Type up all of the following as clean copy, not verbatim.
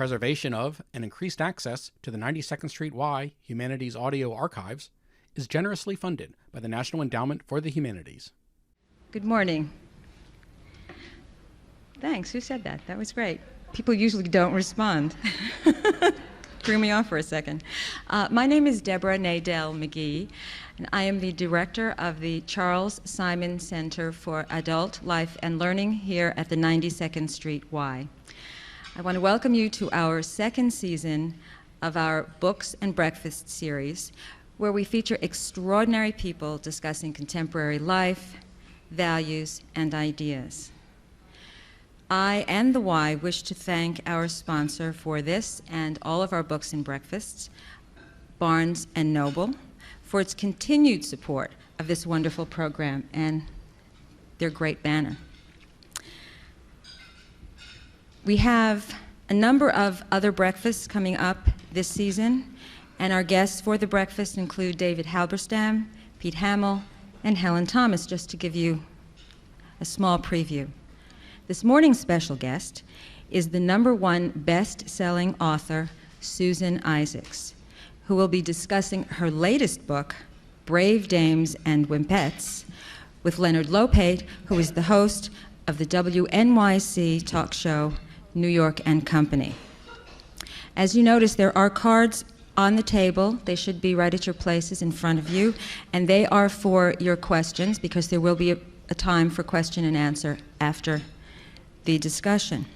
preservation of and increased access to the 92nd Street Y Humanities Audio Archives is generously funded by the National Endowment for the Humanities. Good morning. Thanks. Who said that? That was great. People usually don't respond. Threw me off for a second. My name is Deborah Nadell McGee, and I am the director of the Charles Simon Center for Adult Life and Learning here at the 92nd Street Y. I want to welcome you to our second season of our Books and Breakfast series, where we feature extraordinary people discussing contemporary life, values, and ideas. I and the Y wish to thank our sponsor for this and all of our Books and Breakfasts, Barnes & Noble, for its continued support of this wonderful program and their great banner. We have a number of other breakfasts coming up this season, and our guests for the breakfast include David Halberstam, Pete Hamill, and Helen Thomas, just to give you a small preview. This morning's special guest is the #1 best-selling author, Susan Issacs, who will be discussing her latest book, Brave Dames and Wimpettes, with Leonard Lopate, who is the host of the WNYC talk show, New York and Company. As you notice, there are cards on the table. They should be right at your places in front of you, and they are for your questions, because there will be a time for question and answer after the discussion.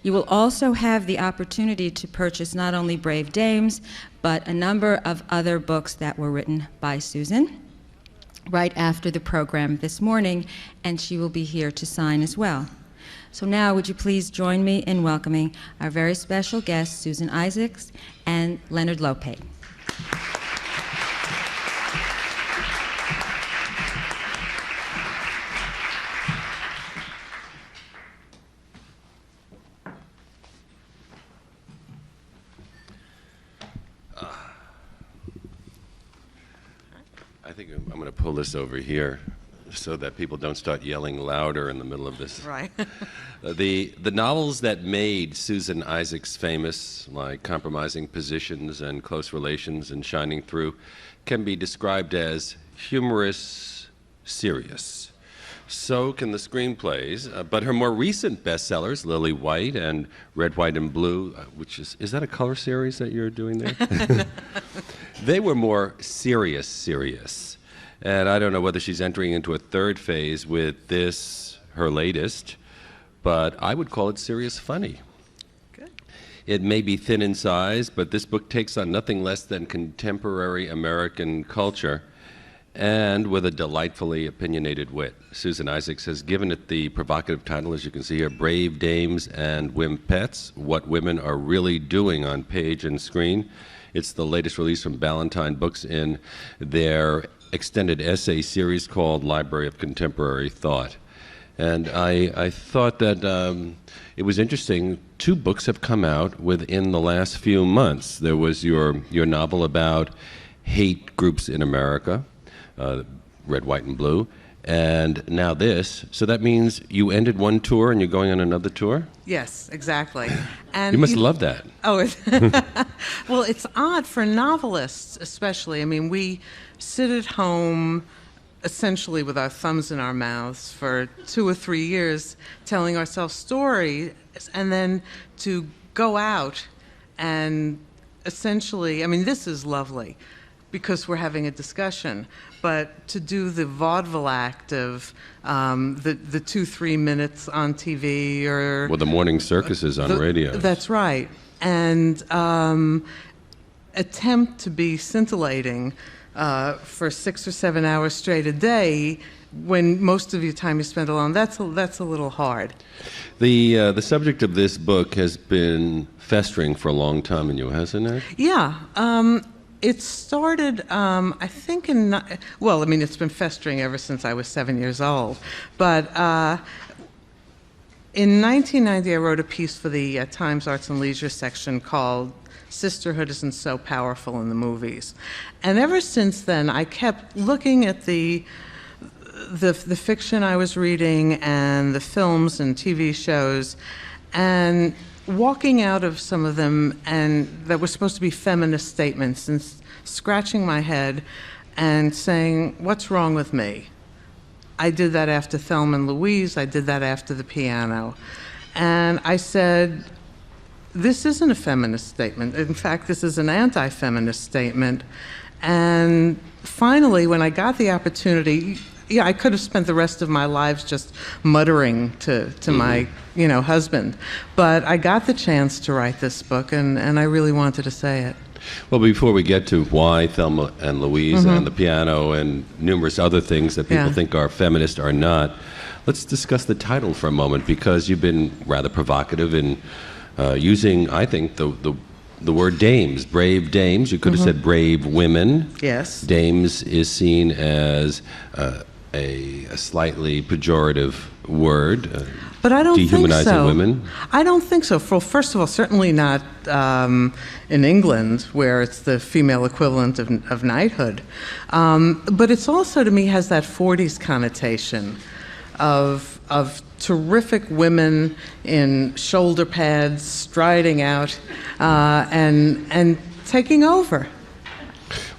You will also have the opportunity to purchase not only Brave Dames, but a number of other books that were written by Susan right after the program this morning, and she will be here to sign as well. So now, would you please join me in welcoming our very special guests, Susan Issacs and Leonard Lopate. I think I'm going to pull this over here so that people don't start yelling louder in the middle of this. Right. The novels that made Susan Issacs famous, like Compromising Positions and Close Relations and Shining Through, can be described as humorous, serious. So can the screenplays, but her more recent bestsellers, Lily White and Red, White, and Blue, which is that a color series that you're doing there? They were more serious. And I don't know whether she's entering into a third phase with this, her latest, but I would call it serious funny. Good. It may be thin in size, but this book takes on nothing less than contemporary American culture, and with a delightfully opinionated wit. Susan Issacs has given it the provocative title, as you can see here, Brave Dames and Wimpettes, What Women Are Really Doing on Page and Screen. It's the latest release from Ballantine Books in their extended essay series called Library of Contemporary Thought. And I thought that it was interesting. 2 books have come out within the last few months. There was your novel about hate groups in America, Red, White, and Blue, and now this. So that means you ended one tour and you're going on another tour? Yes, exactly. And you must love that. Oh, well, it's odd for novelists especially. I mean, we sit at home essentially with our thumbs in our mouths for 2 or 3 years telling ourselves stories, and then to go out and essentially, I mean, this is lovely because we're having a discussion, but to do the vaudeville act of the 2-3 minutes on TV or... Well, the morning circuses on radio. That's right. And attempt to be scintillating for 6 or 7 hours straight a day when most of your time you spend alone, that's a little hard. The subject of this book has been festering for a long time in you, hasn't it? Yeah. It started, I think it's been festering ever since I was 7 years old. But in 1990, I wrote a piece for the Times Arts and Leisure section called Sisterhood Isn't So Powerful in the Movies. And ever since then, I kept looking at the fiction I was reading and the films and TV shows, and walking out of some of them, and that were supposed to be feminist statements, and scratching my head and saying, what's wrong with me? I did that after Thelma and Louise. I did that after The Piano. And I said, this isn't a feminist statement. In fact, this is an anti-feminist statement. And finally, when I got the opportunity, yeah, I could have spent the rest of my lives just muttering to my, husband. But I got the chance to write this book, and I really wanted to say it. Well, before we get to why Thelma and Louise and The Piano and numerous other things that people think are feminist or not, let's discuss the title for a moment, because you've been rather provocative in using, I think, the word dames, brave dames. You could have said brave women. Yes. Dames is seen as a slightly pejorative word. But I don't think so. Dehumanizing women? I don't think so. First of all, certainly not in England, where it's the female equivalent of knighthood. But it's also, to me, has that 40s connotation of terrific women in shoulder pads, striding out, and taking over.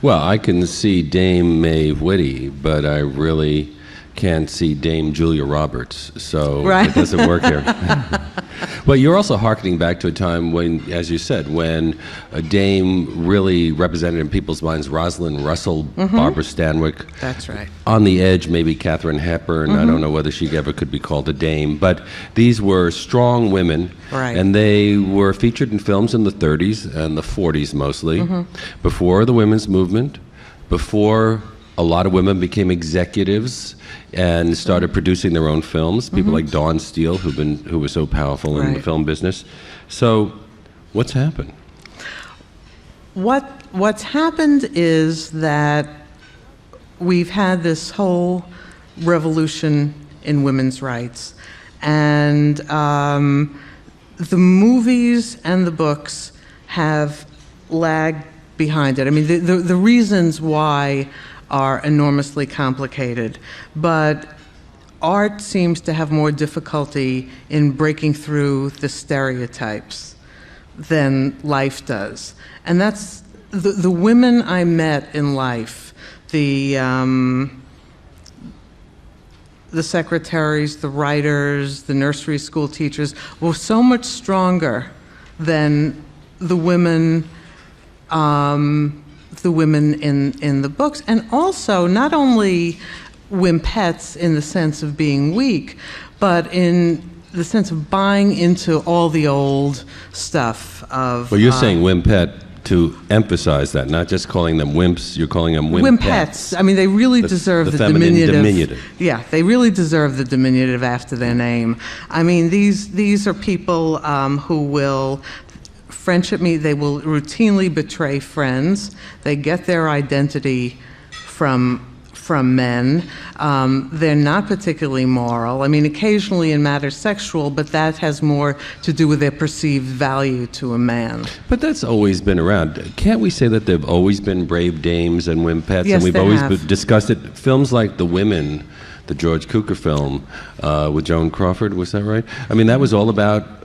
Well, I can see Dame Mae Whitty, but I really can't see Dame Julia Roberts, so it doesn't work here. Well, you're also hearkening back to a time when, as you said, when a dame really represented in people's minds Rosalind Russell, Barbara Stanwyck. That's right. On the edge, maybe Katharine Hepburn. I don't know whether she ever could be called a dame, but these were strong women, and they were featured in films in the 30s and the 40s mostly, before the women's movement, before a lot of women became executives and started producing their own films. People like Dawn Steele, who was so powerful in the film business. So, what's happened? What's happened is that we've had this whole revolution in women's rights, and the movies and the books have lagged behind it. I mean, the reasons why are enormously complicated, but art seems to have more difficulty in breaking through the stereotypes than life does. And that's the women I met in life, the secretaries, the writers, the nursery school teachers, were so much stronger than the women in the books, and also not only wimpettes in the sense of being weak, but in the sense of buying into all the old stuff of... Well, you're saying wimpette to emphasize that, not just calling them wimps, you're calling them wimpettes. I mean, they really deserve the diminutive. Yeah, they really deserve the diminutive after their name. I mean, these are people who will... friendship me, they will routinely betray friends. They get their identity from men. They're not particularly moral. I mean, occasionally in matters sexual, but that has more to do with their perceived value to a man. But that's always been around. Can't we say that there've always been brave dames and wimpettes? Yes, and we've always discussed it. Films like The Women, the George Cukor film with Joan Crawford, was that right? I mean, that was all about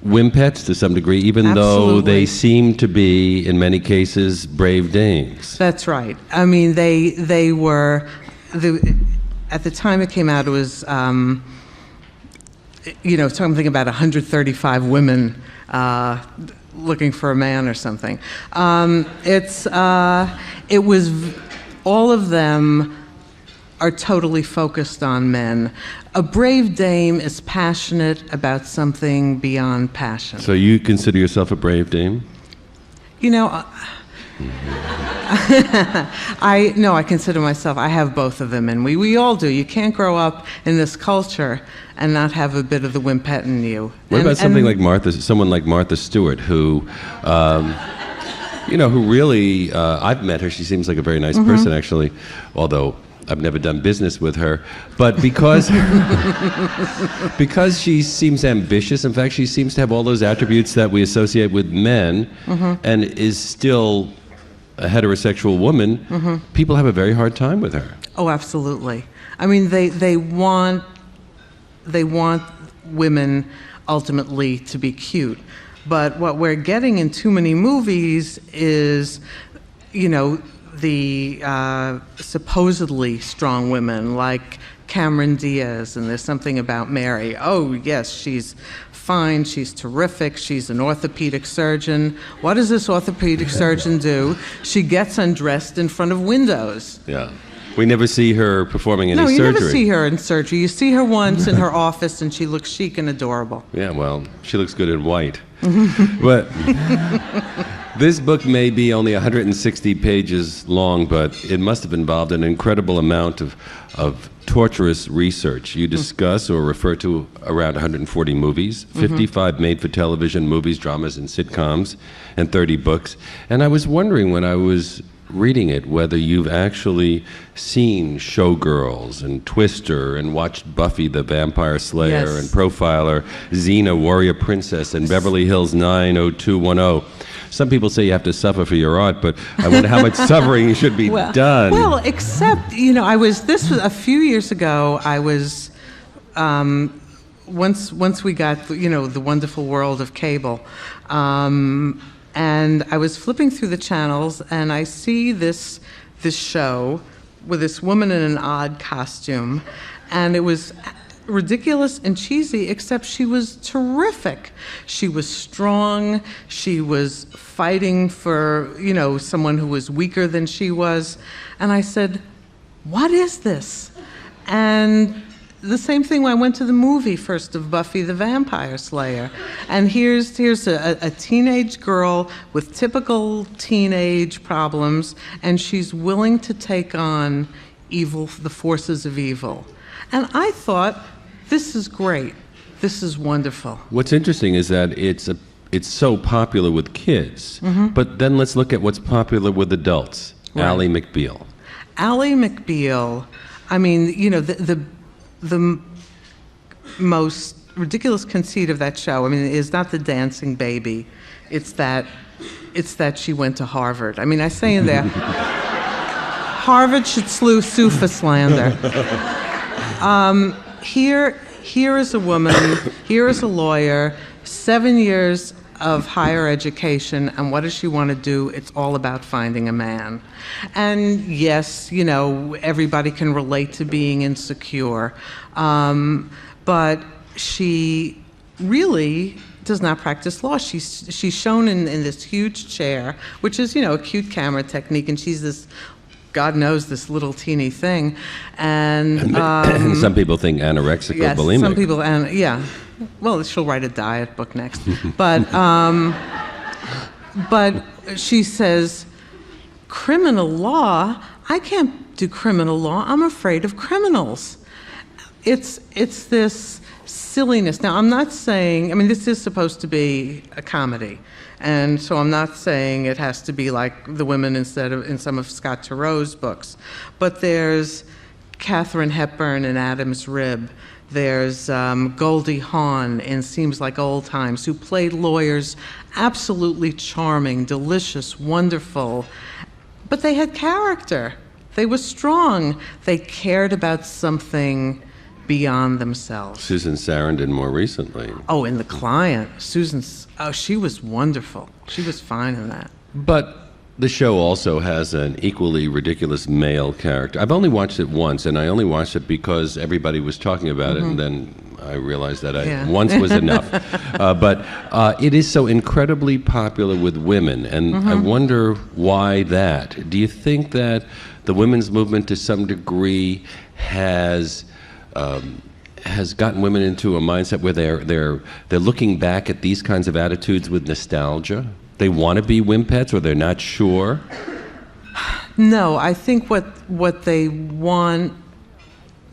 wimpettes to some degree, even though they seem to be, in many cases, brave dames. That's right. I mean, they were, at the time it came out, it was, something about 135 women looking for a man or something. It was, all of them are totally focused on men. A brave dame is passionate about something beyond passion. So you consider yourself a brave dame? I consider myself, I have both of them, and we all do. You can't grow up in this culture and not have a bit of the wimpette in you. What about someone like Martha Stewart, who, who really, I've met her, she seems like a very nice person, actually, although I've never done business with her, but because she seems ambitious, in fact, she seems to have all those attributes that we associate with men, and is still a heterosexual woman, people have a very hard time with her. Oh, absolutely. I mean, they want women ultimately to be cute. But what we're getting in too many movies is, the supposedly strong women like Cameron Diaz, and there's something about Mary. Oh, yes, she's fine, she's terrific, she's an orthopedic surgeon. What does this orthopedic surgeon do? She gets undressed in front of windows. Yeah. We never see her performing any surgery. No, you surgery. never see her in surgery. You see her once in her office, and she looks chic and adorable. Yeah, well, she looks good in white. But this book may be only 160 pages long, but it must have involved an incredible amount of torturous research. You discuss or refer to around 140 movies, 55 made-for-television movies, dramas, and sitcoms, and 30 books. And I was wondering when I was reading it whether you've actually seen Showgirls and Twister and watched Buffy the Vampire Slayer Yes. and Profiler, Xena, Warrior Princess, and Beverly Hills 90210. Some people say you have to suffer for your art, but I wonder how much suffering should be done. Well, except, this was a few years ago, I was, once we got, the wonderful world of cable, and I was flipping through the channels, and I see this show with this woman in an odd costume, and it was ridiculous and cheesy, except she was terrific. She was strong. She was fighting for, someone who was weaker than she was. And I said, what is this? And the same thing when I went to the movie first of Buffy the Vampire Slayer. And here's a teenage girl with typical teenage problems, and she's willing to take on evil, the forces of evil. And I thought, this is great. This is wonderful. What's interesting is that it's so popular with kids, but then let's look at what's popular with adults. Right. Ally McBeal. Ally McBeal, I mean, the most ridiculous conceit of that show, I mean, is not the dancing baby. It's that she went to Harvard. I mean, I say in there, Harvard should sue for slander. Here is a woman, here is a lawyer, 7 years of higher education, and what does she want to do? It's all about finding a man. And yes, everybody can relate to being insecure, but she really does not practice law. She's shown in this huge chair, which is, a cute camera technique, and she's this, God knows, this little teeny thing. And some people think anorexic or yes, bulimic. some people, yeah. Well, she'll write a diet book next. But she says, criminal law? I can't do criminal law. I'm afraid of criminals. It's this silliness. Now, I'm not saying, I mean, this is supposed to be a comedy. And so I'm not saying it has to be like the women in some of Scott Turow's books. But there's Katharine Hepburn in Adam's Rib. There's Goldie Hawn in Seems Like Old Times, who played lawyers, absolutely charming, delicious, wonderful. But they had character. They were strong. They cared about something beyond themselves. Susan Sarandon more recently. Oh, in The Client, she was wonderful. She was fine in that. But the show also has an equally ridiculous male character. I've only watched it once, and I only watched it because everybody was talking about it, and then I realized that once was enough. But it is so incredibly popular with women, and I wonder why that. Do you think that the women's movement to some degree has gotten women into a mindset where they're looking back at these kinds of attitudes with nostalgia? They want to be wimpettes, or they're not sure? No, I think what they want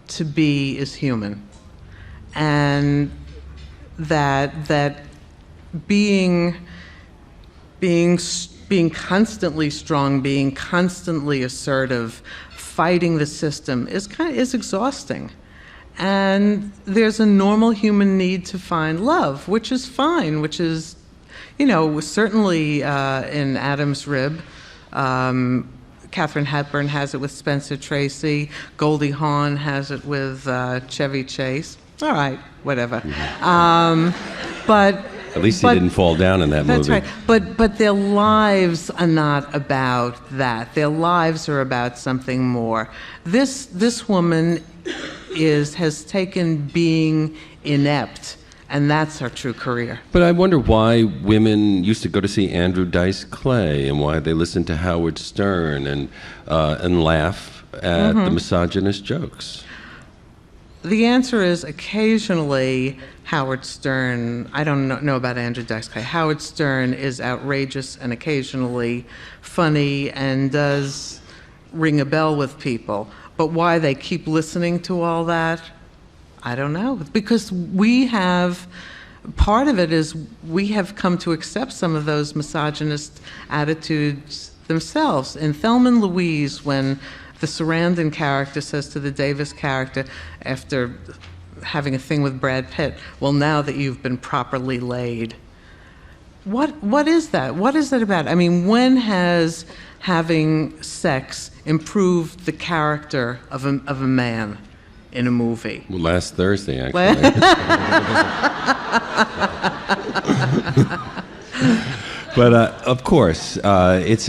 to be is human, and that being constantly strong, being constantly assertive, fighting the system is exhausting. And there's a normal human need to find love, which is fine, which is, certainly in Adam's Rib. Katharine Hepburn has it with Spencer Tracy. Goldie Hawn has it with Chevy Chase. all right, whatever. But At least he didn't fall down in that movie. That's right. But their lives are not about that. Their lives are about something more. This woman has taken being inept, and that's her true career. But I wonder why women used to go to see Andrew Dice Clay, and why they listened to Howard Stern and laugh at the misogynist jokes. The answer is occasionally Howard Stern, I don't know about Andrew Dice Clay, Howard Stern is outrageous and occasionally funny and does ring a bell with people. But why they keep listening to all that, I don't know. Because part of it is we have come to accept some of those misogynist attitudes themselves. In Thelma and Louise, when the Sarandon character says to the Davis character, after having a thing with Brad Pitt, well, now that you've been properly laid. What is that? What is that about? I mean, when has having sex improved the character of a man in a movie? Well, last Thursday, actually. But of course, it's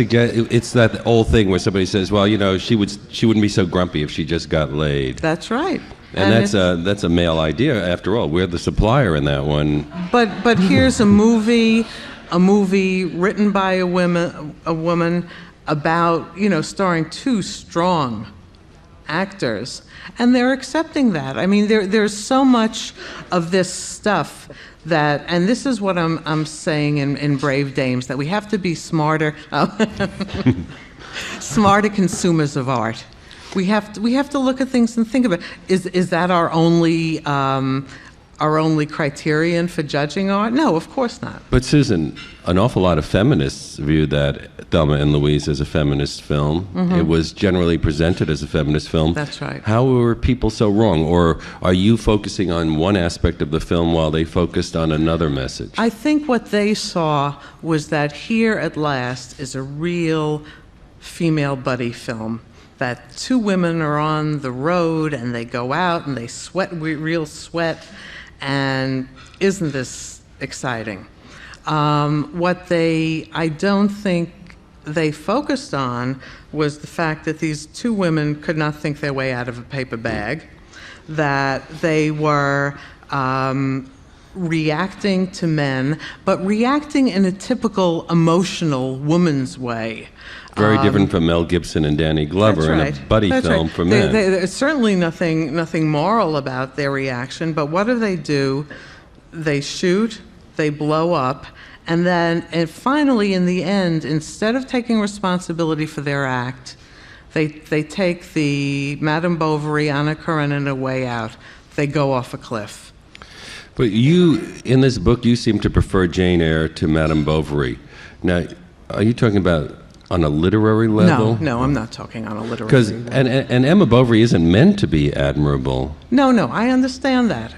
that old thing where somebody says, "Well, you know, she wouldn't be so grumpy if she just got laid." That's right. And that's a male idea, after all. We're the supplier in that one. But here's a movie written by a woman about, starring two strong actors, and they're accepting that. I mean, there's so much of this stuff that, and this is what I'm saying in Brave Dames, that we have to be smarter, smarter consumers of art. We have to look at things and think about, is that our only criterion for judging art? No, of course not. But Susan, an awful lot of feminists view that Thelma and Louise as a feminist film. It was generally presented as a feminist film. That's right. How were people so wrong? Or are you focusing on one aspect of the film while they focused on another message? I think what they saw was that here at last is a real female buddy film. That two women are on the road and they go out and they sweat real sweat, and isn't this exciting? I don't think they focused on was the fact that these two women could not think their way out of a paper bag, that they were reacting to men, but reacting in a typical emotional woman's way. Very different from Mel Gibson and Danny Glover in a buddy film for men. There's certainly nothing moral about their reaction, but what do? They shoot, they blow up, and finally, in the end, instead of taking responsibility for their act, they take the Madame Bovary, Anna Karenina way out. They go off a cliff. But you, in this book, you seem to prefer Jane Eyre to Madame Bovary. Now, are you talking about on a literary level? No, I'm not talking on a literary level. Because and Emma Bovary isn't meant to be admirable. No, I understand that,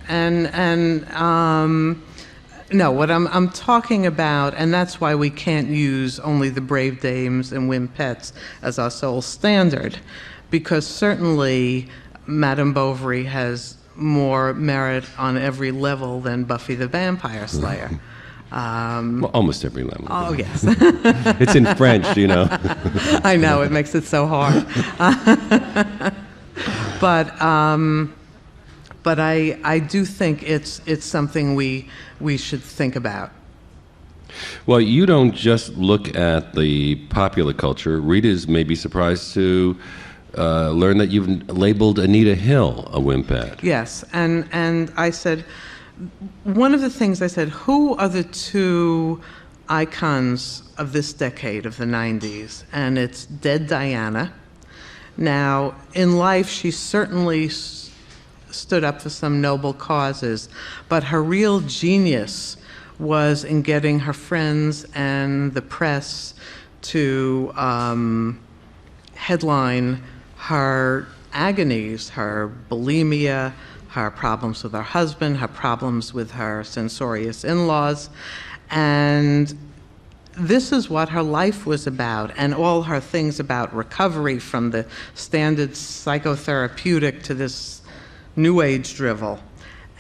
no, what I'm talking about, and that's why we can't use only the Brave Dames and Wimpettes as our sole standard, because certainly Madame Bovary has more merit on every level than Buffy the Vampire Slayer. Well, almost every level. Oh, yes. It's in French, you know. I know, it makes it so hard. But I do think it's something we should think about. Well, you don't just look at the popular culture. Readers may be surprised to learn that you've labeled Anita Hill a wimpette. Yes, and I said, one of the things I said, who are the two icons of this decade of the 90s? And it's dead Diana. Now, in life, she certainly stood up for some noble causes, but her real genius was in getting her friends and the press to headline her agonies, her bulimia, her problems with her husband, her problems with her censorious in-laws, and this is what her life was about, and all her things about recovery from the standard psychotherapeutic to this New Age drivel.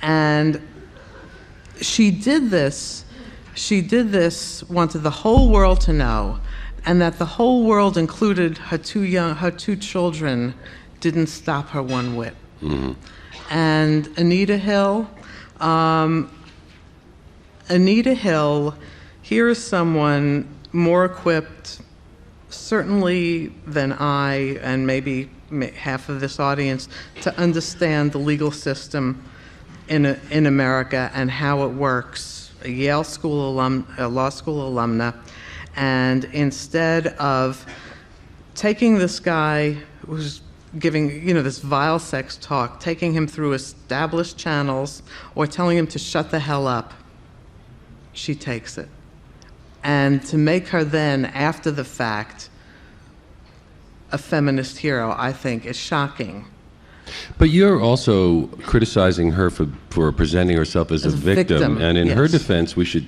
And she did this, wanted the whole world to know, and that the whole world, included her two children, didn't stop her one whit. Mm-hmm. And Anita Hill, here is someone more equipped, certainly, than I and maybe half of this audience, to understand the legal system in America and how it works. A Yale School a law school alumna, and instead of taking this guy who's giving, this vile sex talk, taking him through established channels or telling him to shut the hell up, she takes it. And to make her then, after the fact, a feminist hero, I think, is shocking. But you're also criticizing her for presenting herself as a victim. And in her defense, we should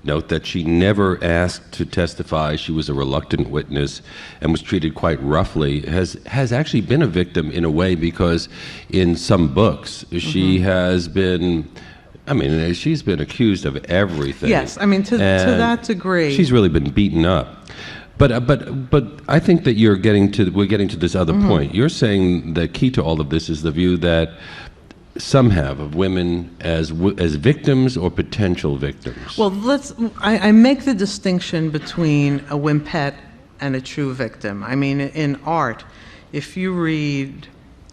note that she never asked to testify. She was a reluctant witness and was treated quite roughly. Has actually been a victim in a way, because in some books she has been, she's been accused of everything. Yes, to that degree. She's really been beaten up. But I think that we're getting to this other point. You're saying the key to all of this is the view that some have of women as victims or potential victims. Well, I make the distinction between a wimpette and a true victim. In art, if you read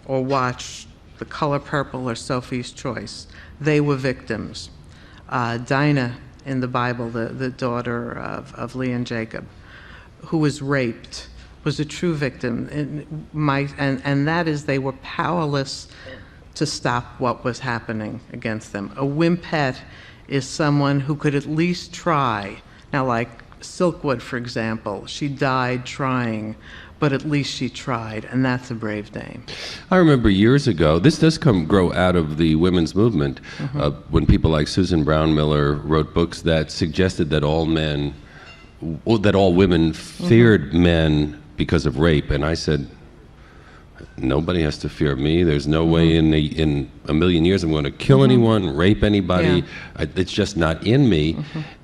or watch The Color Purple or Sophie's Choice, they were victims. Dinah in the Bible, the daughter of Leah and Jacob, who was raped, was a true victim. And that is, they were powerless to stop what was happening against them. A wimpette is someone who could at least try. Now, like Silkwood, for example, she died trying, but at least she tried, and that's a brave dame. I remember years ago, this does grow out of the women's movement, when people like Susan Brown Miller wrote books that suggested that all women feared men because of rape. And I said, nobody has to fear me. There's no way in a million years I'm going to kill anyone, rape anybody. Yeah. It's just not in me.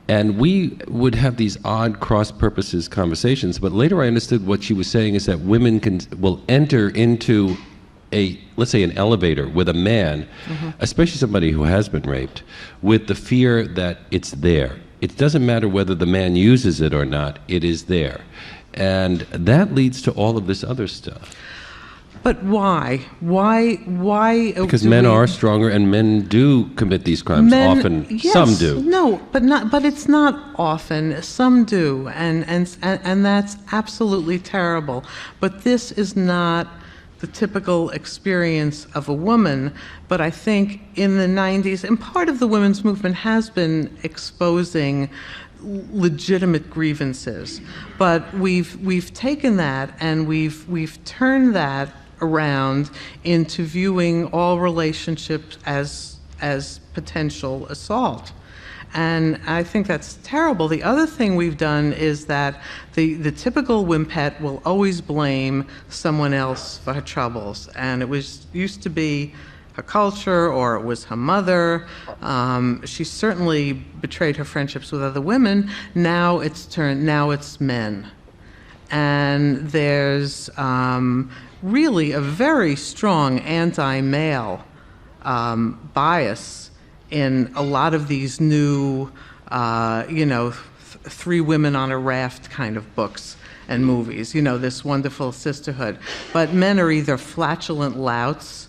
And we would have these odd cross-purposes conversations. But later I understood what she was saying is that women will enter into let's say an elevator with a man, especially somebody who has been raped, with the fear that it's there. It doesn't matter whether the man uses it or not, it is there. And that leads to all of this other stuff. But why? Because men are stronger, and men do commit these crimes often. Yes, some do. No, but it's not often. Some do, and that's absolutely terrible. But this is not the typical experience of a woman. But I think in the 90s, and part of the women's movement has been exposing legitimate grievances, but we've taken that and we've turned that around into viewing all relationships as potential assault. And I think that's terrible. The other thing we've done is that the typical wimpette will always blame someone else for her troubles. And it used to be her culture, or it was her mother. She certainly betrayed her friendships with other women. Now it's men. And there's really a very strong anti-male bias in a lot of these new, three women on a raft kind of books and movies, this wonderful sisterhood. But men are either flatulent louts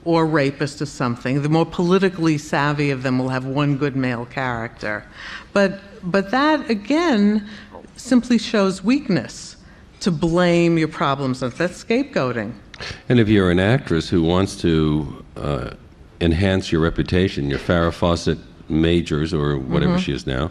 or rapists or something. The more politically savvy of them will have one good male character. But that, again, simply shows weakness, to blame your problems. That's scapegoating. And if you're an actress who wants to enhance your reputation, your Farrah Fawcett Majors, or whatever she is now,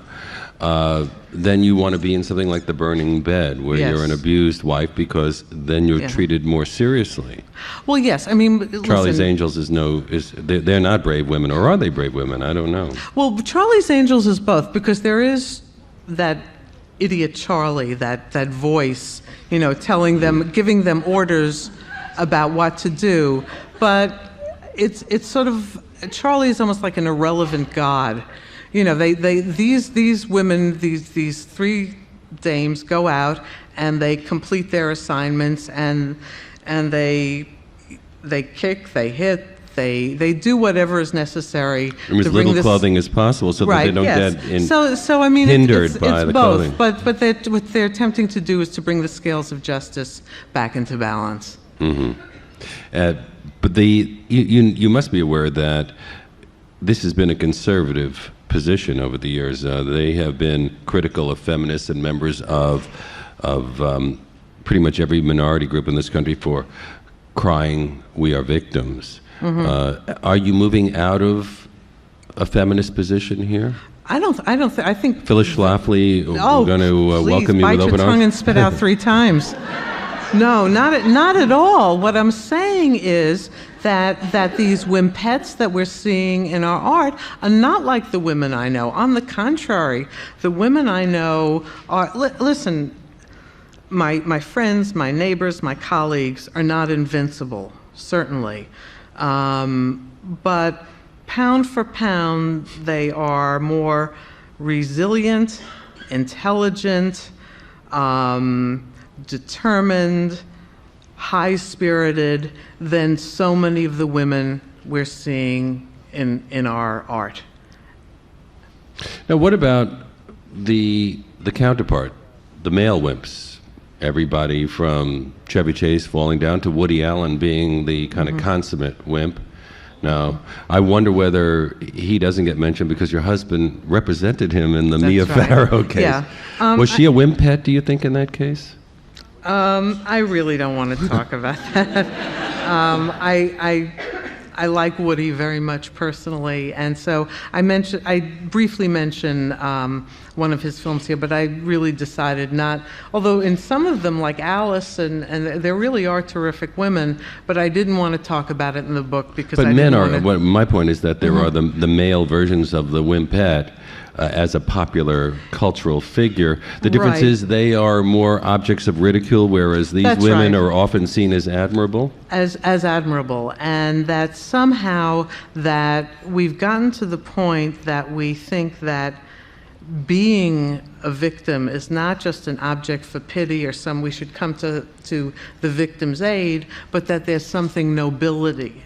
then you want to be in something like The Burning Bed, where you're an abused wife, because then you're treated more seriously. Well, yes. Charlie's Angels they're not brave women, or are they brave women? I don't know. Well, Charlie's Angels is both, because there is that idiot Charlie, that voice, telling them, giving them orders about what to do. But it's sort of Charlie is almost like an irrelevant god. You know, these women, these three dames go out and they complete their assignments, and they kick, they hit, they do whatever is necessary and as to bring little this clothing as possible, so that they don't get so I mean, hindered by it's the both, clothing. but what they're attempting to do is to bring the scales of justice back into balance. But you must be aware that this has been a conservative position over the years. They have been critical of feminists and members of pretty much every minority group in this country for crying, "We are victims." Are you moving out of a feminist position here? I think Phyllis Schlafly, we're going to welcome you with open arms. Bite your tongue and spit out 3 times. No, not at all. What I'm saying is that these wimpettes that we're seeing in our art are not like the women I know. On the contrary, the women I know are, listen, my friends, my neighbors, my colleagues are not invincible, certainly. But pound for pound, they are more resilient, intelligent, determined, high-spirited than so many of the women we're seeing in our art. Now, what about the counterpart, the male wimps? Everybody from Chevy Chase falling down to Woody Allen being the kind of consummate wimp. Now, I wonder whether he doesn't get mentioned because your husband represented him in the Mia Farrow case. Yeah. Was she a wimpette, do you think, in that case? I really don't want to talk about that. I like Woody very much personally, and so I briefly mentioned one of his films here, but I really decided not. Although in some of them, like Alice, and there really are terrific women, but I didn't want to talk about it in the book because. But men are. My point is that there are the male versions of the wimpette. As a popular cultural figure. The difference is they are more objects of ridicule, whereas these women are often seen as admirable? As admirable, and that somehow that we've gotten to the point that we think that being a victim is not just an object for pity or we should come to the victim's aid, but that there's something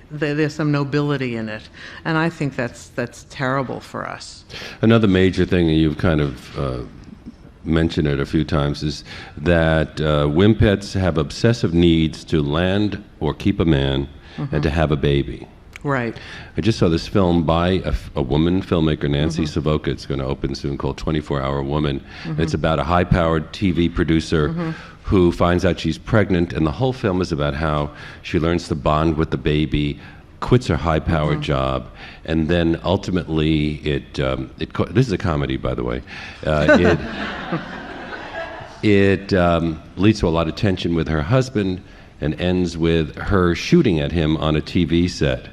there's some nobility in it. And I think that's terrible for us. Another major thing, and you've kind of mentioned it a few times, is that wimpettes have obsessive needs to land or keep a man and to have a baby. Right. I just saw this film by a woman filmmaker, Nancy Savoca. It's going to open soon, called 24-Hour Woman. It's about a high-powered TV producer who finds out she's pregnant, and the whole film is about how she learns to bond with the baby, quits her high-powered job, and then ultimately this is a comedy, by the way. It leads to a lot of tension with her husband and ends with her shooting at him on a TV set.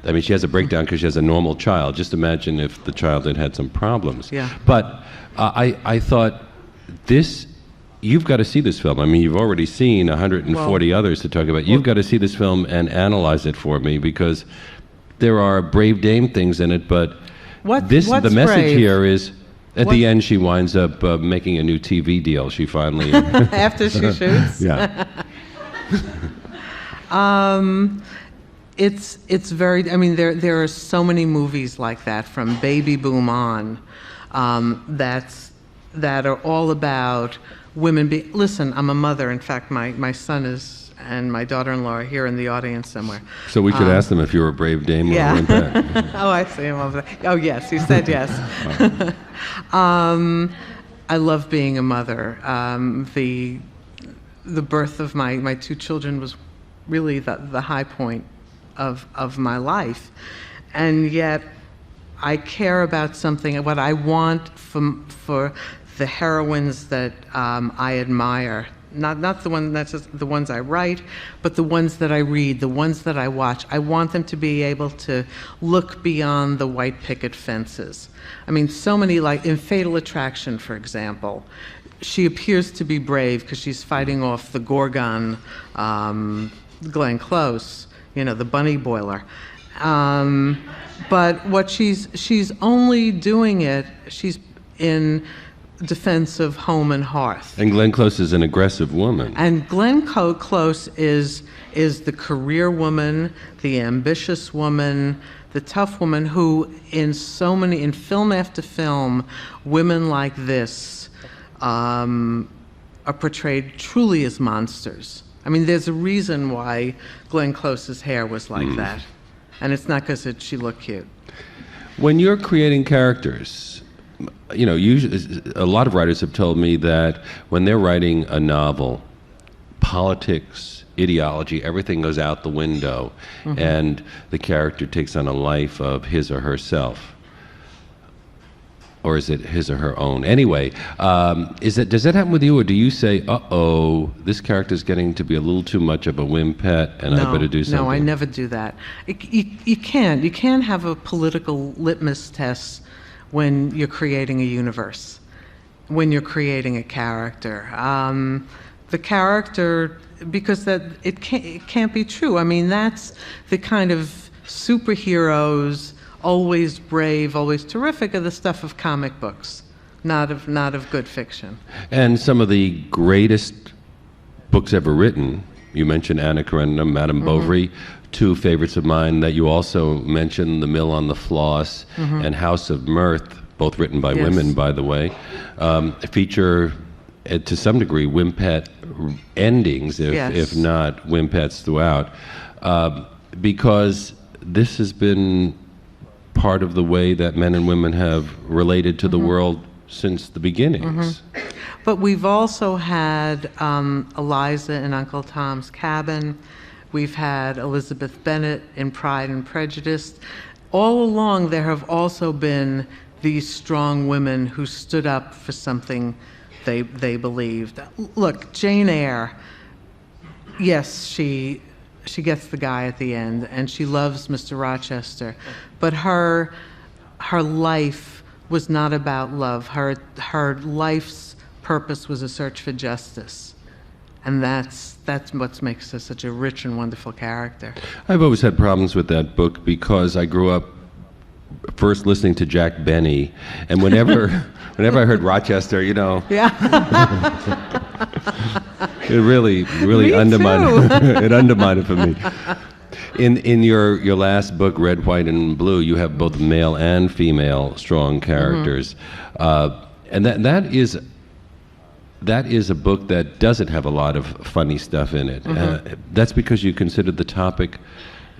I mean, she has a breakdown because she has a normal child. Just imagine if the child had some problems. Yeah. But I thought you've got to see this film. I mean, you've already seen 140 others to talk about. You've got to see this film and analyze it for me, because there are brave dame things in it, but the message here is, at the end, she winds up making a new TV deal. She finally... After she shoots? Yeah. It's very, I mean, there are so many movies like that from Baby Boom on that are all about women listen, I'm a mother. In fact, my son and my daughter-in-law are here in the audience somewhere. So we should ask them if you're a brave dame or a wimpette. Oh, I see him over there. Oh, yes, he said yes. I love being a mother. The birth of my 2 children was really the high point of my life, and yet I care about something. What I want for the heroines that I admire, not the ones I write, but the ones that I read, the ones that I watch. I want them to be able to look beyond the white picket fences. I mean, so many, like in Fatal Attraction, for example, she appears to be brave because she's fighting off the Gorgon, Glenn Close, the bunny boiler. But what she's only doing it, she's in defense of home and hearth. And Glenn Close is an aggressive woman. And Glenn Close is the career woman, the ambitious woman, the tough woman who, in film after film, women like this are portrayed truly as monsters. I mean, there's a reason why Glenn Close's hair was like that. And it's not because she looked cute. When you're creating characters, you know, usually, a lot of writers have told me that when they're writing a novel, politics, ideology, everything goes out the window, and the character takes on a life of his or herself. Or is it his or her own? Anyway, does that happen with you, or do you say, uh-oh, this character's getting to be a little too much of a wimpette, and I better do something? No, I never do that. You can't have a political litmus test when you're creating a universe, when you're creating a character. The character, because it can't be true. I mean, that's the kind of superheroes, always brave, always terrific, are the stuff of comic books, not of good fiction. And some of the greatest books ever written, you mentioned Anna Karenina, Madame Bovary, two favorites of mine that you also mentioned, The Mill on the Floss and House of Mirth, both written by women, by the way, feature, to some degree, wimpette endings, if not wimpettes throughout, because this has been part of the way that men and women have related to the world since the beginnings. But we've also had Eliza in Uncle Tom's Cabin. We've had Elizabeth Bennet in Pride and Prejudice. All along, there have also been these strong women who stood up for something they believed. Look, Jane Eyre, yes, she gets the guy at the end, and she loves Mr. Rochester, but her life was not about love. Her life's purpose was a search for justice, and that's what makes her such a rich and wonderful character. I've always had problems with that book because I grew up first listening to Jack Benny, and whenever I heard Rochester, you know, it really undermined it undermined it for me. In your last book, Red, White, and Blue, you have both male and female strong characters, and that is a book that doesn't have a lot of funny stuff in it. That's because you considered the topic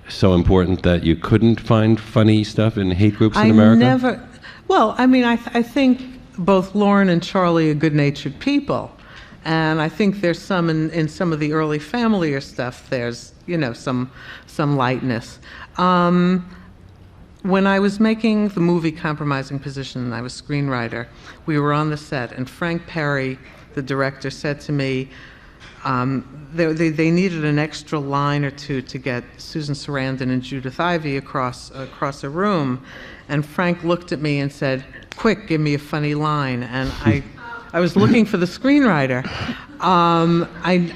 so important that you couldn't find funny stuff in hate groups in America? Well, I mean, I think both Lauren and Charlie are good-natured people. And I think there's some in some of the early familiar stuff, there's, you know, some lightness. When I was making the movie Compromising Position, and I was screenwriter, we were on the set, and Frank Perry, the director, said to me, they needed an extra line or two to get Susan Sarandon and Judith Ivey across a room. And Frank looked at me and said, "Quick, give me a funny line." And I was looking for the screenwriter. I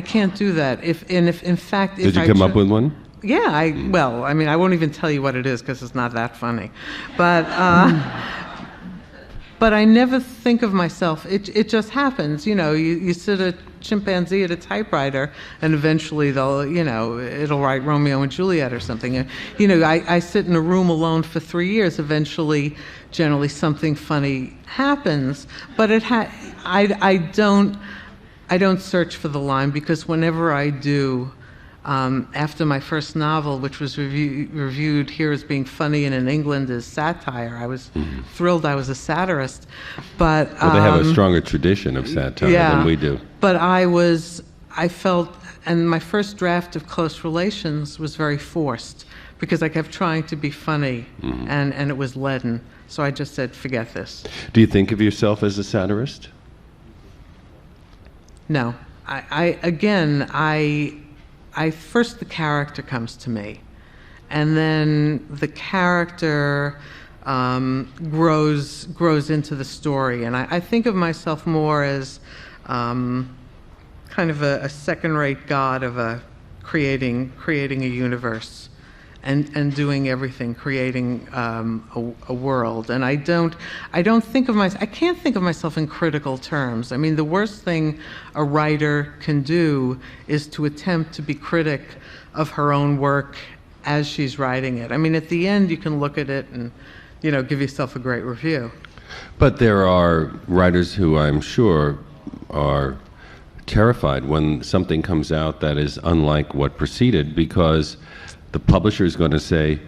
can't do that. If in fact, did you come up with one? Yeah, I won't even tell you what it is because it's not that funny. But I never think of myself. It just happens. You know, you sit a chimpanzee at a typewriter, and eventually it'll write Romeo and Juliet or something. You know, I sit in a room alone for 3 years. Eventually, generally something funny happens. But I don't search for the line, because whenever I do, after my first novel, which was reviewed here as being funny and in England as satire, I was thrilled I was a satirist. But well, they have a stronger tradition of satire than we do. But I felt, and my first draft of Close Relations was very forced, because I kept trying to be funny, and it was leaden. So I just said, forget this. Do you think of yourself as a satirist? No. First the character comes to me, and then the character grows into the story, and I think of myself more as kind of a second-rate god of creating a universe, and doing everything, creating a world. And I don't think of myself, I can't think of myself in critical terms. I mean, the worst thing a writer can do is to attempt to be critic of her own work as she's writing it. I mean, at the end, you can look at it and, give yourself a great review. But there are writers who I'm sure are terrified when something comes out that is unlike what preceded, because the publisher is going to say,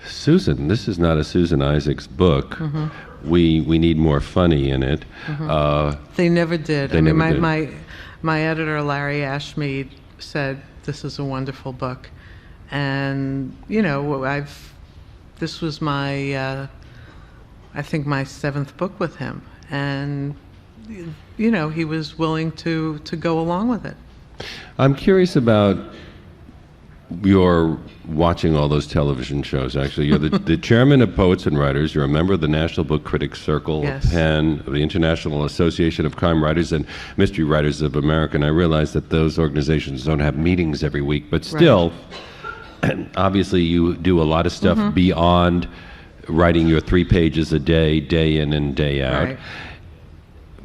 Susan, this is not a Susan Issacs book. Mm-hmm. We need more funny in it. Mm-hmm. They never did. My editor, Larry Ashmead, said, this is a wonderful book. And, this was my, I think my 7th book with him. And, he was willing to go along with it. I'm curious about your watching all those television shows. Actually, you're the chairman of Poets and Writers. You're a member of the National Book Critics Circle, yes. PEN, the International Association of Crime Writers and Mystery Writers of America. And I realize that those organizations don't have meetings every week, but still, right. Obviously you do a lot of stuff mm-hmm. beyond writing your 3 pages a day, day in and day out. Right.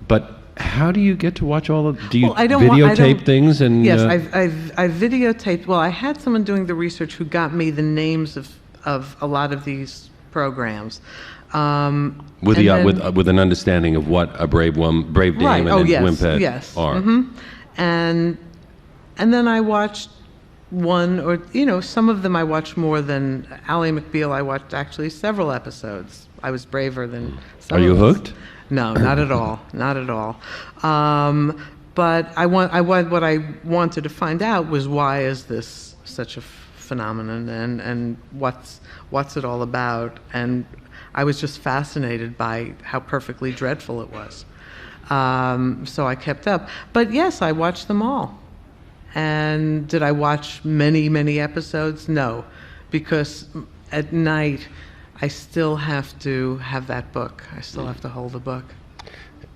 But how do you get to watch all of? Do you videotape things? And yes, I've videotaped. Well, I had someone doing the research who got me the names of a lot of these programs. With an understanding of what a brave dame right. and wimpette yes. are. Mm-hmm. And then I watched one, or some of them I watched more than Ally McBeal. I watched actually several episodes. I was braver than some Are you of us. hooked? No, not at all. Not at all. But what I wanted to find out was, why is this such a phenomenon, and what's it all about? And I was just fascinated by how perfectly dreadful it was. So I kept up. But yes, I watched them all. And did I watch many, many episodes? No, because at night I still have to have that book. I still have to hold the book.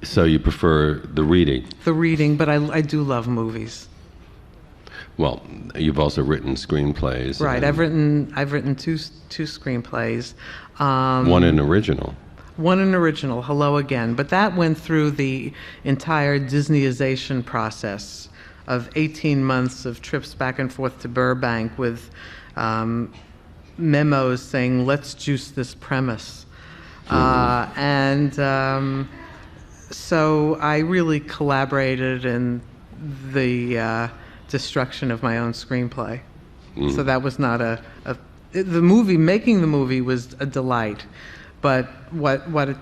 So you prefer the reading? The reading, but I do love movies. Well, you've also written screenplays. Right, I've written two screenplays. One an original. One an original, Hello Again. But that went through the entire Disneyization process of 18 months of trips back and forth to Burbank with memos saying, let's juice this premise. So I really collaborated in the destruction of my own screenplay. So that was not making the movie was a delight, but what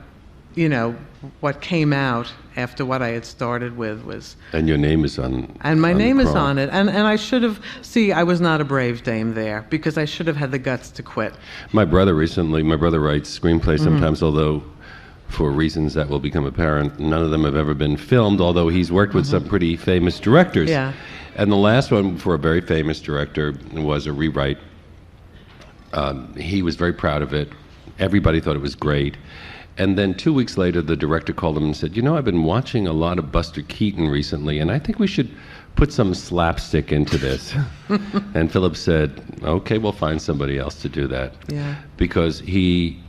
came out after what I had started with was... And your name is on... And my name is on it. And I should have... See, I was not a brave dame there, because I should have had the guts to quit. My brother writes screenplays sometimes, although for reasons that will become apparent, none of them have ever been filmed, although he's worked with some pretty famous directors. Yeah. And the last one for a very famous director was a rewrite. He was very proud of it. Everybody thought it was great. And then 2 weeks later, the director called him and said, I've been watching a lot of Buster Keaton recently, and I think we should put some slapstick into this. And Philip said, okay, we'll find somebody else to do that. Yeah. Because he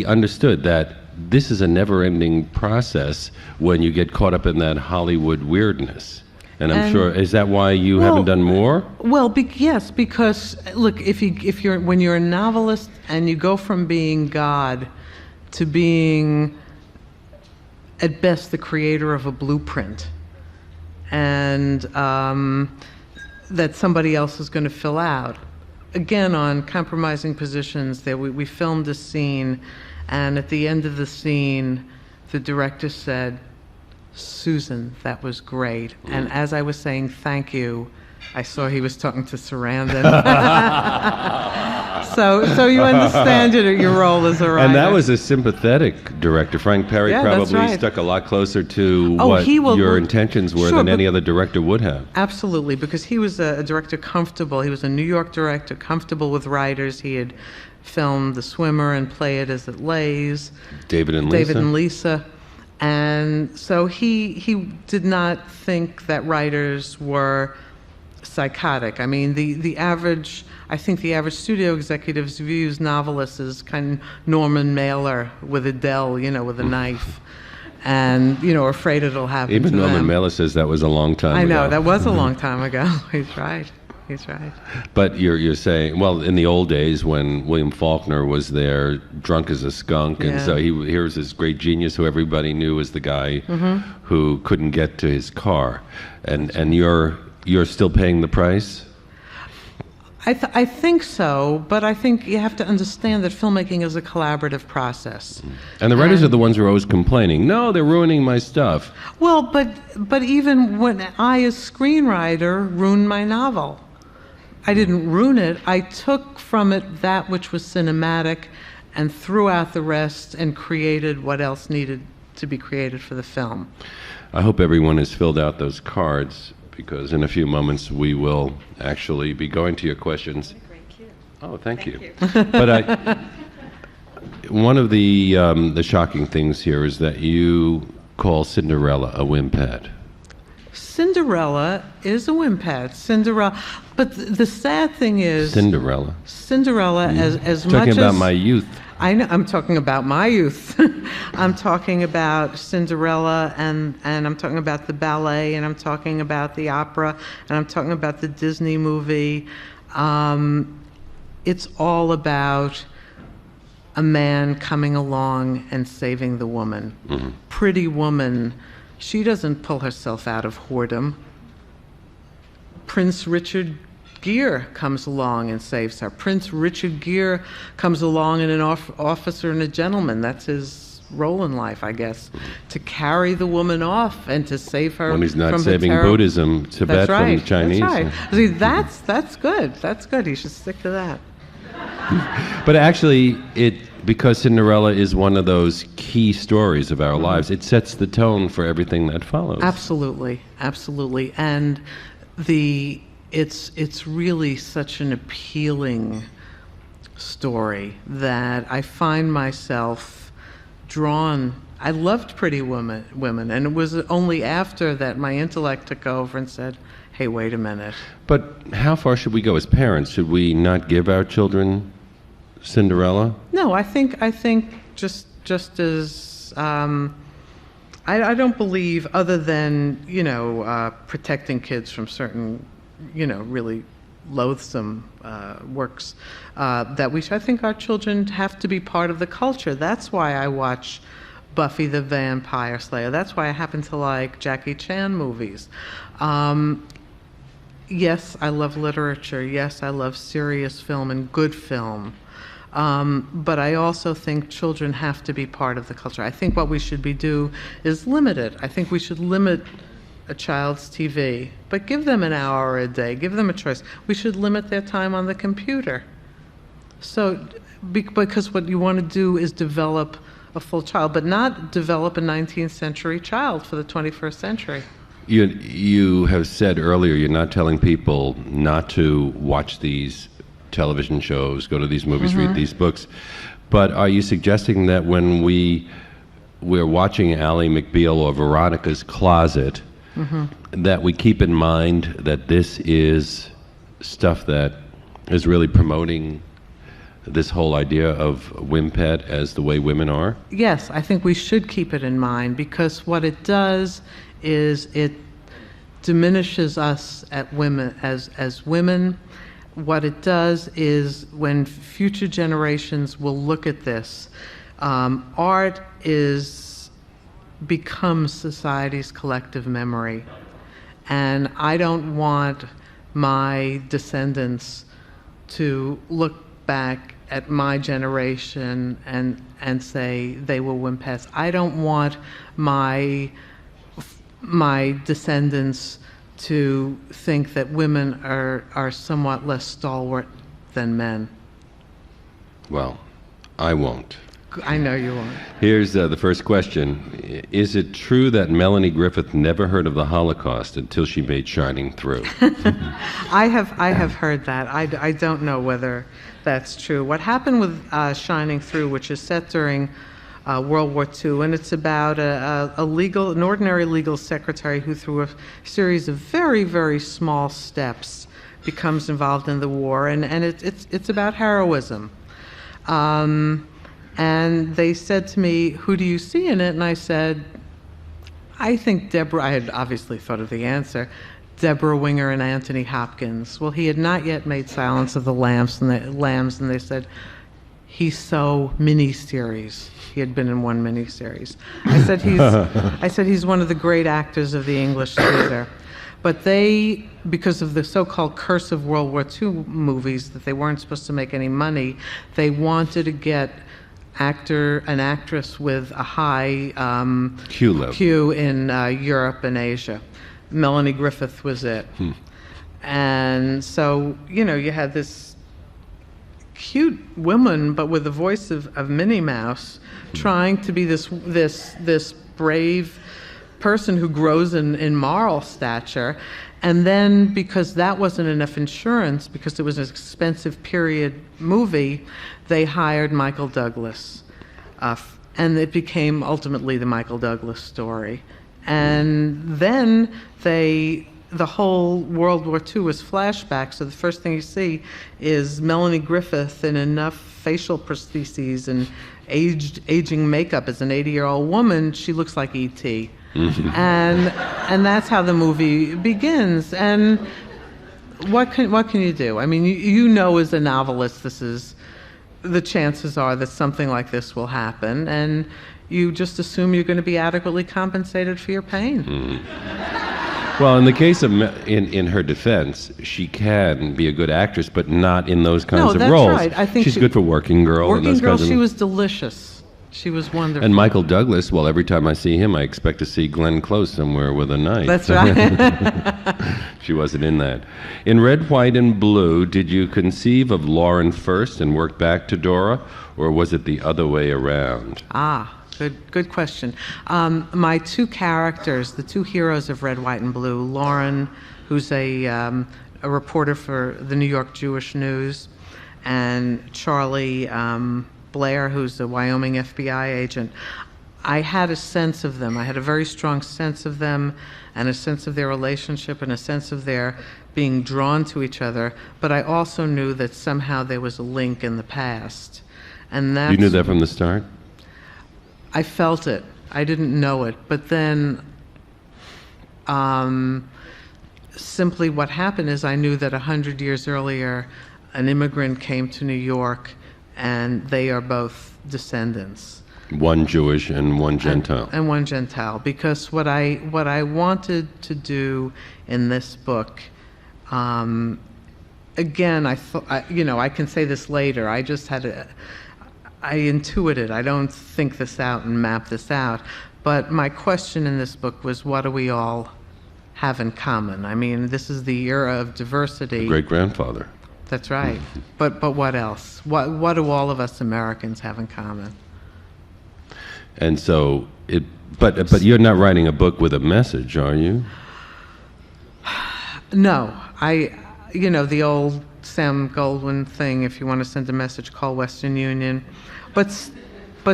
understood that this is a never-ending process when you get caught up in that Hollywood weirdness. And I'm sure, is that why you haven't done more? Well, yes, because, look, when you're a novelist and you go from being God to being, at best, the creator of a blueprint, and that somebody else is going to fill out. Again, on compromising positions, we filmed a scene, and at the end of the scene, the director said, Susan, that was great. And as I was saying thank you, I saw he was talking to Sarandon. So you understand your role as a writer. And that was a sympathetic director. Frank Perry probably stuck a lot closer to what your intentions were than any other director would have. Absolutely, because he was a director comfortable. He was a New York director, comfortable with writers. He had filmed The Swimmer and Play It As It Lays. David and Lisa. And so he did not think that writers were psychotic. I mean, the average, I think the average studio executive views novelists as kind of Norman Mailer with a Dell, with a knife, and are afraid it'll happen. Even to Norman them. Mailer says that was a long time ago. I know, that was a long time ago. He's right. He's right. But you're saying, well, in the old days when William Faulkner was there, drunk as a skunk, and so here's this great genius who everybody knew as the guy who couldn't get to his car, and you're still paying the price. I think so, but I think you have to understand that filmmaking is a collaborative process. And the writers are the ones who are always complaining, no, they're ruining my stuff. Well, but even when I, as screenwriter, ruined my novel, I didn't ruin it. I took from it that which was cinematic and threw out the rest and created what else needed to be created for the film. I hope everyone has filled out those cards, because in a few moments we will actually be going to your questions. Oh, thank you. But one of the shocking things here is that you call Cinderella a wimpette. Cinderella is a wimpette. Cinderella, but the sad thing is Cinderella, as much talking as about my youth. I know, I'm talking about my youth. I'm talking about Cinderella, and I'm talking about the ballet, and I'm talking about the opera, and I'm talking about the Disney movie. It's all about a man coming along and saving the woman. Mm-hmm. Pretty Woman, she doesn't pull herself out of whoredom. Prince Richard Gere comes along and saves her. Prince Richard Gere comes along in an officer and a gentleman. That's his role in life, I guess, to carry the woman off and to save her. When he's not from saving Buddhism, Tibet from the Chinese. That's right. See, that's good. That's good. He should stick to that. But actually, because Cinderella is one of those key stories of our lives, it sets the tone for everything that follows. Absolutely, absolutely, and it's really such an appealing story that I find myself drawn. I loved Pretty Women, and it was only after that my intellect took over and said, hey, wait a minute. But how far should we go as parents? Should we not give our children Cinderella? No, I think just as I don't believe, other than protecting kids from certain really loathsome works, that I think our children have to be part of the culture. That's why I watch Buffy the Vampire Slayer. That's why I happen to like Jackie Chan movies. Yes, I love literature. Yes, I love serious film and good film. But I also think children have to be part of the culture. I think what we should do is limit it. I think we should limit a child's TV, but give them an hour a day. Give them a choice. We should limit their time on the computer. So, because what you want to do is develop a full child, but not develop a 19th century child for the 21st century. You have said earlier you're not telling people not to watch these television shows, go to these movies, read these books, but are you suggesting that when we're watching Ally McBeal or Veronica's Closet, that we keep in mind that this is stuff that is really promoting this whole idea of wimpette as the way women are? Yes, I think we should keep it in mind, because what it does is it diminishes us at women as women. What it does is, when future generations will look at this, art becomes society's collective memory, and I don't want my descendants to look back at my generation and say they were wimpettes. I don't want my descendants to think that women are somewhat less stalwart than men. Well, I won't. I know you won't. Here's the first question. Is it true that Melanie Griffith never heard of the Holocaust until she made Shining Through? I have heard that. I don't know whether that's true. What happened with Shining Through, which is set during World War II, and it's about an ordinary legal secretary who, through a series of very, very small steps, becomes involved in the war, and it's about heroism. And they said to me, "Who do you see in it?" And I said, "I think Deborah." I had obviously thought of the answer. Deborah Winger and Anthony Hopkins. Well, he had not yet made Silence of the Lambs, and they said, "He's so miniseries." He had been in one miniseries. I said he's one of the great actors of the English theater. But they, because of the so-called curse of World War II movies, that they weren't supposed to make any money, they wanted to get an actress with a high Q in Europe and Asia. Melanie Griffith was it. And so, you had this cute woman, but with the voice of Minnie Mouse, trying to be this brave person who grows in moral stature. And then, because that wasn't enough insurance, because it was an expensive period movie, they hired Michael Douglas. And it became ultimately the Michael Douglas story. And then the whole World War II was flashback, so the first thing you see is Melanie Griffith in enough facial prostheses and aging makeup as an 80-year-old woman, she looks like E.T. And that's how the movie begins. And what can you do? I mean, as a novelist, the chances are that something like this will happen, and you just assume you're going to be adequately compensated for your pain. Well, in the case of, in her defense, she can be a good actress, but not in those kinds of roles. Right. I think she's good for Working Girl. She was delicious. She was wonderful. And Michael Douglas, well, every time I see him, I expect to see Glenn Close somewhere with a knife. That's right. She wasn't in that. In Red, White, and Blue, did you conceive of Lauren first and work back to Dora, or was it the other way around? Good question. My two characters, the two heroes of Red, White, and Blue, Lauren, who's a reporter for the New York Jewish News, and Charlie Blair, who's a Wyoming FBI agent, I had a sense of them. I had a very strong sense of them, and a sense of their relationship, and a sense of their being drawn to each other, but I also knew that somehow there was a link in the past. And that's, you knew that from the start? I felt it. I didn't know it. But then simply what happened is I knew that 100 years earlier, an immigrant came to New York, and they are both descendants. One Jewish and one Gentile. And one Gentile. Because what I wanted to do in this book, again, I can say this later. I just had I intuited. I don't think this out and map this out. But my question in this book was, what do we all have in common? I mean, this is the era of diversity. Great-grandfather. That's right. But what else? What do all of us Americans have in common? And so but you're not writing a book with a message, are you? No. The old Sam Goldwyn thing, if you want to send a message, call Western Union. But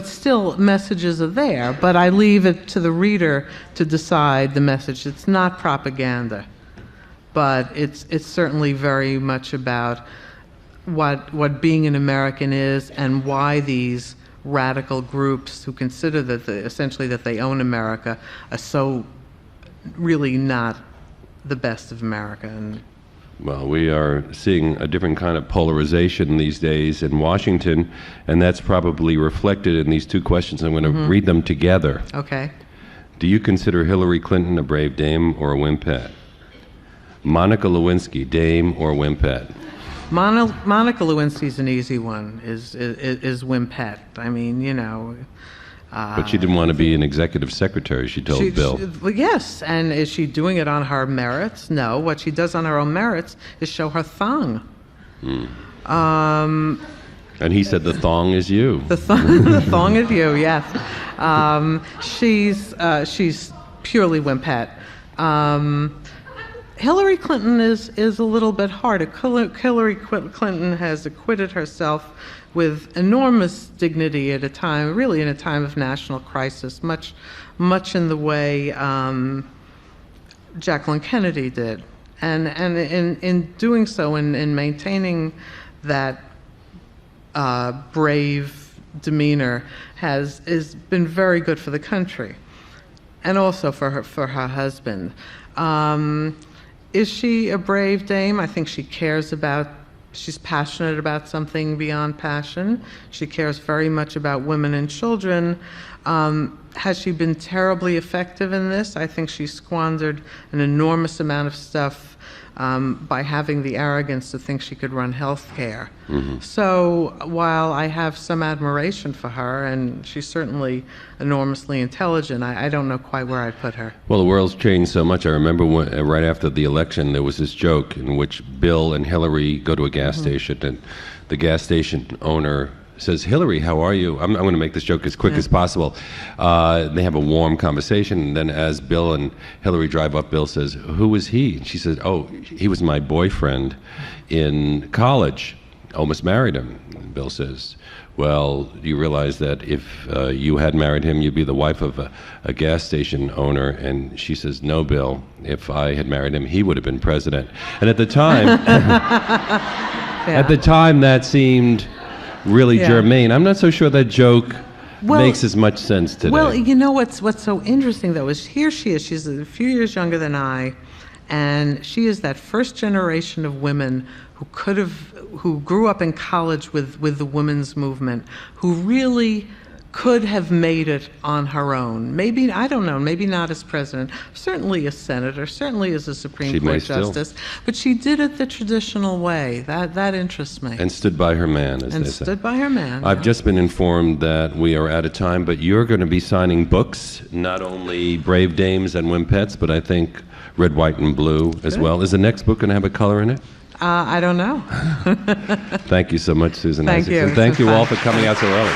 still, messages are there. But I leave it to the reader to decide the message. It's not propaganda, but it's certainly very much about what being an American is, and why these radical groups who consider that essentially that they own America are so really not the best of America. And well, we are seeing a different kind of polarization these days in Washington, and that's probably reflected in these two questions. I'm going to read them together. Okay. Do you consider Hillary Clinton a brave dame or a wimpette? Monica Lewinsky, dame or wimpette? Monica Lewinsky's an easy one, is wimpette. I mean, but she didn't want to be an executive secretary, she told Bill. Yes, and is she doing it on her merits? No. What she does on her own merits is show her thong. And he said the thong is you. The thong is you, yes. She's purely wimpette. Hillary Clinton is a little bit harder. Hillary Clinton has acquitted herself with enormous dignity at a time, really in a time of national crisis, much in the way Jacqueline Kennedy did. And in doing so, in maintaining that brave demeanor, has been very good for the country, and also for her husband. Is she a brave dame? I think she's passionate about something beyond passion. She cares very much about women and children. Has she been terribly effective in this? I think she squandered an enormous amount of stuff by having the arrogance to think she could run health care. Mm-hmm. So while I have some admiration for her, and she's certainly enormously intelligent, I don't know quite where I'd put her. Well, the world's changed so much. I remember right after the election, there was this joke in which Bill and Hillary go to a gas station, and the gas station owner says, "Hillary, how are you?" I'm going to make this joke as quick as possible. They have a warm conversation, and then as Bill and Hillary drive up, Bill says, "Who was he?" And she says, "Oh, he was my boyfriend in college. Almost married him." And Bill says, "Well, you realize that if you had married him, you'd be the wife of a gas station owner?" And she says, "No, Bill, if I had married him, he would have been president." And at the time, at the time that seemed really germane. I'm not so sure that joke makes as much sense today. Well, you know what's so interesting, though, is here she is. She's a few years younger than I, and she is that first generation of women who grew up in college with the women's movement, who really could have made it on her own. Maybe, I don't know, maybe not as president, certainly as senator, certainly as a Supreme Court justice, but she did it the traditional way. That interests me. And stood by her man, as they say. And stood by her man. I've just been informed that we are out of time, but you're going to be signing books, not only Brave Dames and Wimpettes, but I think Red, White, and Blue as well. Is the next book going to have a color in it? I don't know. Thank you so much, Susan Thank Issacs. you. And thank you all for coming out so early.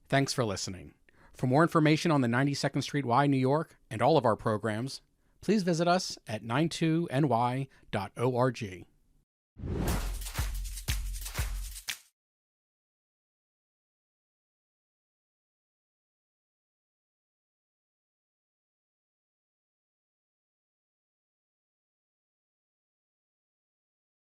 Thanks for listening. For more information on the 92nd Street Y, New York, and all of our programs, please visit us at 92ny.org.